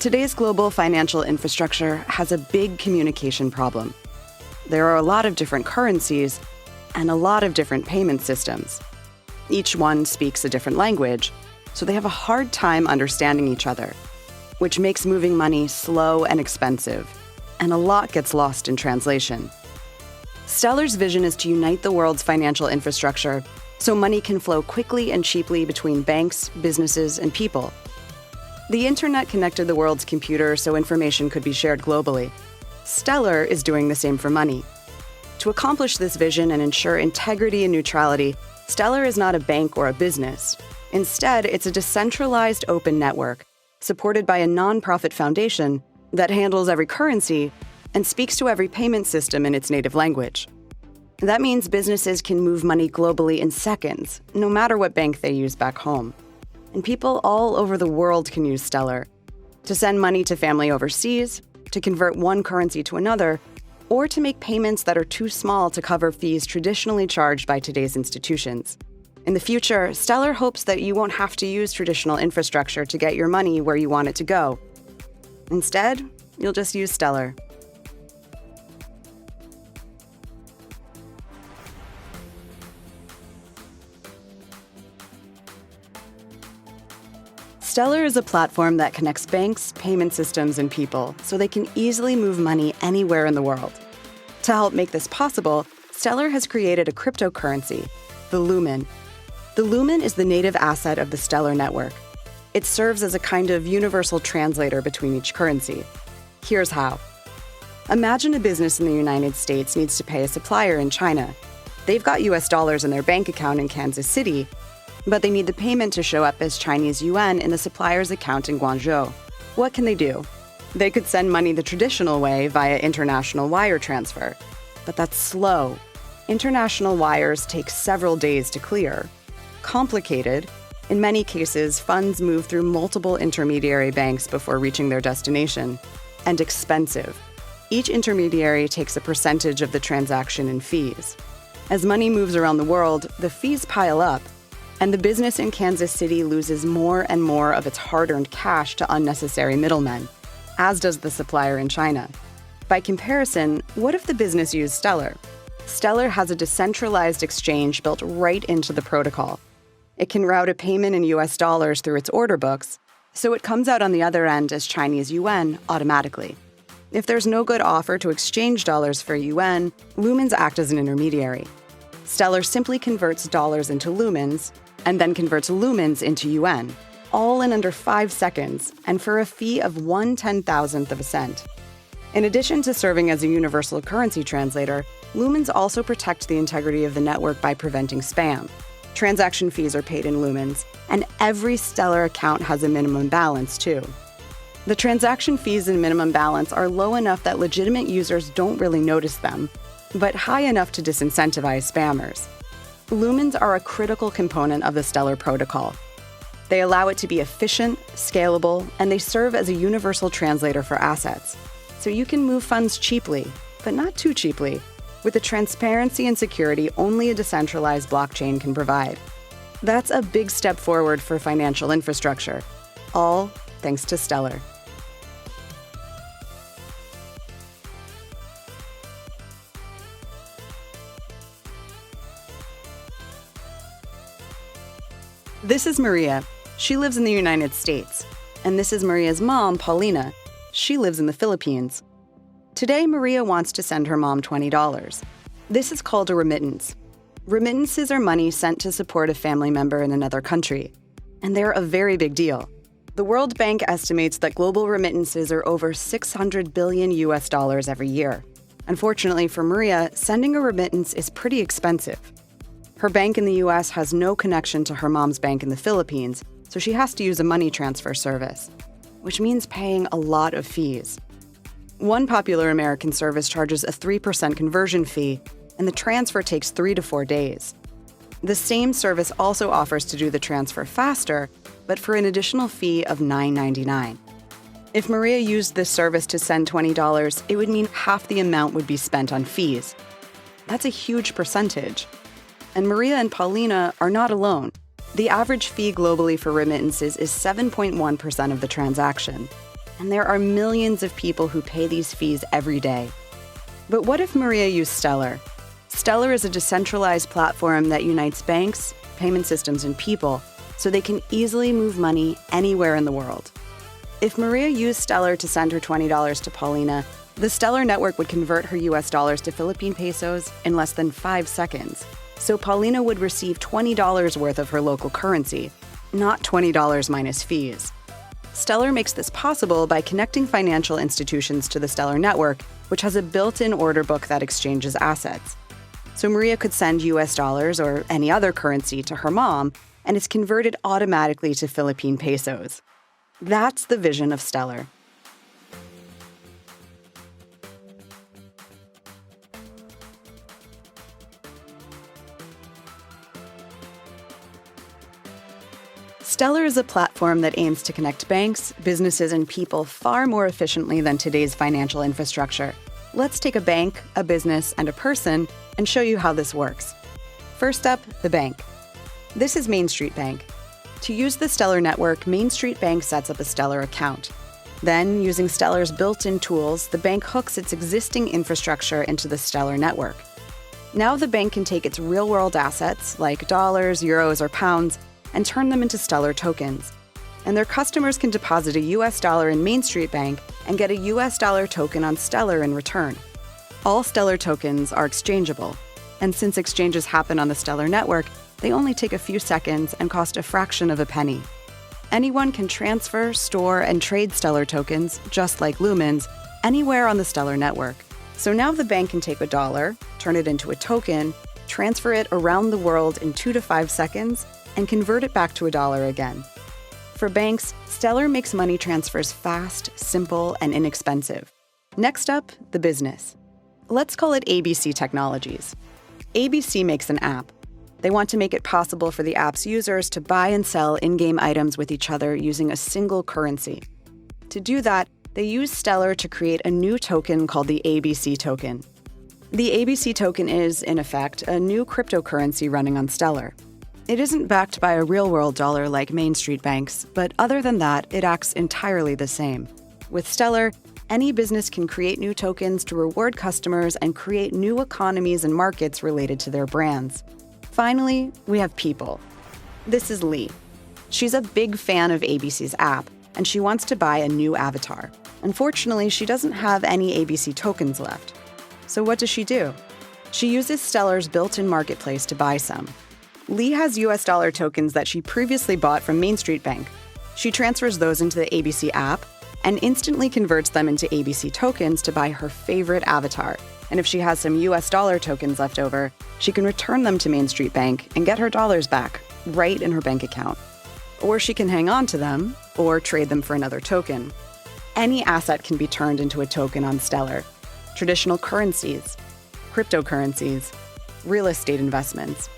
Today's global financial infrastructure has a big communication problem. There are a lot of different currencies and a lot of different payment systems. Each one speaks a different language, so they have a hard time understanding each other, which makes moving money slow and expensive, and a lot gets lost in translation. Stellar's vision is to unite the world's financial infrastructure so money can flow quickly and cheaply between banks, businesses, and people. The internet connected the world's computers so information could be shared globally. Stellar is doing the same for money. To accomplish this vision and ensure integrity and neutrality, Stellar is not a bank or a business. Instead, it's a decentralized open network supported by a nonprofit foundation that handles every currency and speaks to every payment system in its native language. That means businesses can move money globally in seconds, no matter what bank they use back home. And people all over the world can use Stellar to send money to family overseas, to convert one currency to another, or to make payments that are too small to cover fees traditionally charged by today's institutions. In the future, Stellar hopes that you won't have to use traditional infrastructure to get your money where you want it to go. Instead, you'll just use Stellar. Stellar is a platform that connects banks, payment systems, and people so they can easily move money anywhere in the world. To help make this possible, Stellar has created a cryptocurrency, the Lumen. The Lumen is the native asset of the Stellar network. It serves as a kind of universal translator between each currency. Here's how. Imagine a business in the United States needs to pay a supplier in China. They've got US dollars in their bank account in Kansas City, but they need the payment to show up as Chinese yuan in the supplier's account in Guangzhou. What can they do? They could send money the traditional way via international wire transfer, but that's slow. International wires take several days to clear. Complicated. In many cases, funds move through multiple intermediary banks before reaching their destination. And expensive. Each intermediary takes a percentage of the transaction in fees. As money moves around the world, the fees pile up, and the business in Kansas City loses more and more of its hard-earned cash to unnecessary middlemen, as does the supplier in China. By comparison, what if the business used Stellar? Stellar has a decentralized exchange built right into the protocol. It can route a payment in US dollars through its order books, so it comes out on the other end as Chinese yuan automatically. If there's no good offer to exchange dollars for yuan, lumens act as an intermediary. Stellar simply converts dollars into lumens, and then converts lumens into yuan, all in under 5 seconds, and for a fee of 1/10,000th of a cent. In addition to serving as a universal currency translator, lumens also protect the integrity of the network by preventing spam. Transaction fees are paid in lumens, and every Stellar account has a minimum balance, too. The transaction fees and minimum balance are low enough that legitimate users don't really notice them, but high enough to disincentivize spammers. Lumens are a critical component of the Stellar protocol. They allow it to be efficient, scalable, and they serve as a universal translator for assets. So you can move funds cheaply, but not too cheaply, with the transparency and security only a decentralized blockchain can provide. That's a big step forward for financial infrastructure, all thanks to Stellar. This is Maria. She lives in the United States. And this is Maria's mom, Paulina. She lives in the Philippines. Today, Maria wants to send her mom $20. This is called a remittance. Remittances are money sent to support a family member in another country. And they're a very big deal. The World Bank estimates that global remittances are over $600 billion every year. Unfortunately for Maria, sending a remittance is pretty expensive. Her bank in the US has no connection to her mom's bank in the Philippines, so she has to use a money transfer service, which means paying a lot of fees. One popular American service charges a 3% conversion fee, and the transfer takes 3 to 4 days. The same service also offers to do the transfer faster, but for an additional fee of $9.99. If Maria used this service to send $20, it would mean half the amount would be spent on fees. That's a huge percentage. And Maria and Paulina are not alone. The average fee globally for remittances is 7.1% of the transaction. and there are millions of people who pay these fees every day. But what if Maria used Stellar? Stellar is a decentralized platform that unites banks, payment systems, and people so they can easily move money anywhere in the world. If Maria used Stellar to send her $20 to Paulina, the Stellar network would convert her US dollars to Philippine pesos in less than 5 seconds. So Paulina would receive $20 worth of her local currency, not $20 minus fees. Stellar makes this possible by connecting financial institutions to the Stellar network, which has a built-in order book that exchanges assets. So Maria could send US dollars or any other currency to her mom, and it's converted automatically to Philippine pesos. That's the vision of Stellar. Stellar is a platform that aims to connect banks, businesses, and people far more efficiently than today's financial infrastructure. Let's take a bank, a business, and a person and show you how this works. First up, the bank. This is Main Street Bank. To use the Stellar network, Main Street Bank sets up a Stellar account. Then, using Stellar's built-in tools, the bank hooks its existing infrastructure into the Stellar network. Now the bank can take its real-world assets, like dollars, euros, or pounds, and turn them into Stellar tokens. And their customers can deposit a US dollar in Main Street Bank and get a US dollar token on Stellar in return. All Stellar tokens are exchangeable, and since exchanges happen on the Stellar network, they only take a few seconds and cost a fraction of a penny. Anyone can transfer, store, and trade Stellar tokens, just like lumens, anywhere on the Stellar network. So now the bank can take a dollar, turn it into a token, transfer it around the world in 2 to 5 seconds, and convert it back to a dollar again. For banks, Stellar makes money transfers fast, simple, and inexpensive. Next up, the business. Let's call it ABC Technologies. ABC makes an app. They want to make it possible for the app's users to buy and sell in-game items with each other using a single currency. To do that, they use Stellar to create a new token called the ABC token. The ABC token is, in effect, a new cryptocurrency running on Stellar. It isn't backed by a real-world dollar like Main Street Banks, but other than that, it acts entirely the same. With Stellar, any business can create new tokens to reward customers and create new economies and markets related to their brands. Finally, we have people. This is Lee. She's a big fan of ABC's app, and she wants to buy a new avatar. Unfortunately, she doesn't have any ABC tokens left. So what does she do? She uses Stellar's built-in marketplace to buy some. Lee has US dollar tokens that she previously bought from Main Street Bank. She transfers those into the ABC app and instantly converts them into ABC tokens to buy her favorite avatar. And if she has some US dollar tokens left over, she can return them to Main Street Bank and get her dollars back right in her bank account. Or she can hang on to them or trade them for another token. Any asset can be turned into a token on Stellar. Traditional currencies, cryptocurrencies, real estate investments.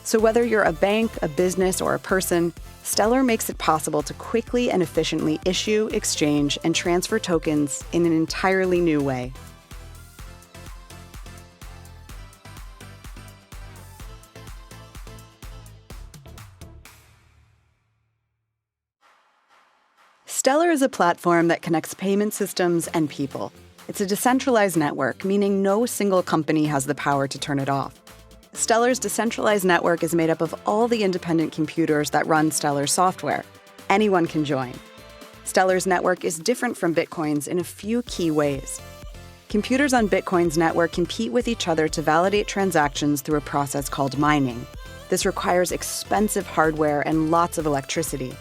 So whether you're a bank, a business, or a person, Stellar makes it possible to quickly and efficiently issue, exchange, and transfer tokens in an entirely new way. Stellar is a platform that connects payment systems and people. It's a decentralized network, meaning no single company has the power to turn it off. Stellar's decentralized network is made up of all the independent computers that run Stellar's software. Anyone can join. Stellar's network is different from Bitcoin's in a few key ways. Computers on Bitcoin's network compete with each other to validate transactions through a process called mining. This requires expensive hardware and lots of electricity.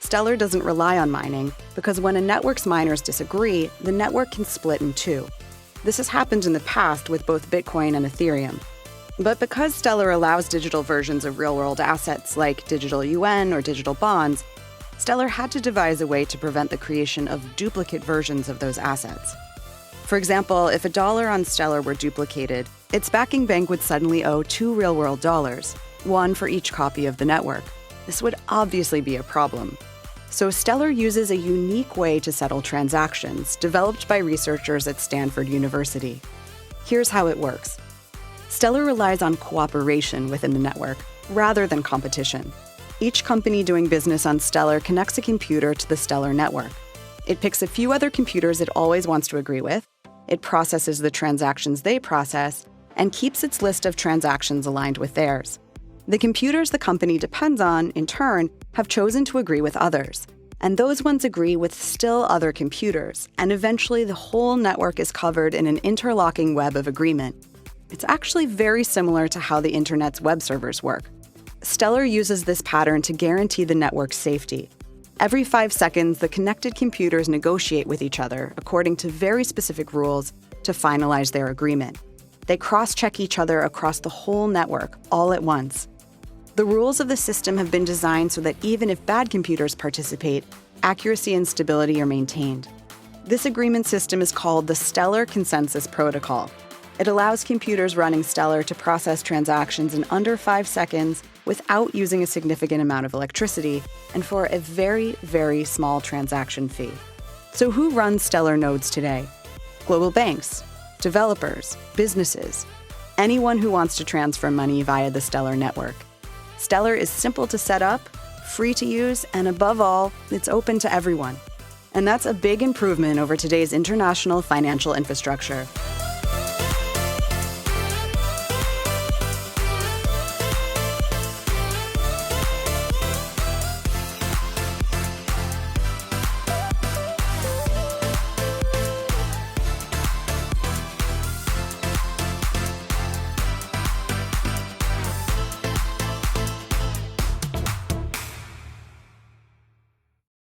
Stellar doesn't rely on mining because when a network's miners disagree, the network can split in two. This has happened in the past with both Bitcoin and Ethereum. But because Stellar allows digital versions of real-world assets like digital yuan or digital bonds, Stellar had to devise a way to prevent the creation of duplicate versions of those assets. For example, if a dollar on Stellar were duplicated, its backing bank would suddenly owe 2 real-world dollars, one for each copy of the network. This would obviously be a problem. So Stellar uses a unique way to settle transactions, developed by researchers at Stanford University. Here's how it works. Stellar relies on cooperation within the network, rather than competition. Each company doing business on Stellar connects a computer to the Stellar network. It picks a few other computers it always wants to agree with, it processes the transactions they process, and keeps its list of transactions aligned with theirs. The computers the company depends on, in turn, have chosen to agree with others. And those ones agree with still other computers, and eventually the whole network is covered in an interlocking web of agreement. It's actually very similar to how the internet's web servers work. Stellar uses this pattern to guarantee the network's safety. Every 5 seconds, the connected computers negotiate with each other according to very specific rules to finalize their agreement. They cross-check each other across the whole network, all at once. The rules of the system have been designed so that even if bad computers participate, accuracy and stability are maintained. This agreement system is called the Stellar Consensus Protocol. It allows computers running Stellar to process transactions in under 5 seconds without using a significant amount of electricity and for a very, very small transaction fee. So who runs Stellar nodes today? Global banks, developers, businesses, anyone who wants to transfer money via the Stellar network. Stellar is simple to set up, free to use, and above all, it's open to everyone. And that's a big improvement over today's international financial infrastructure.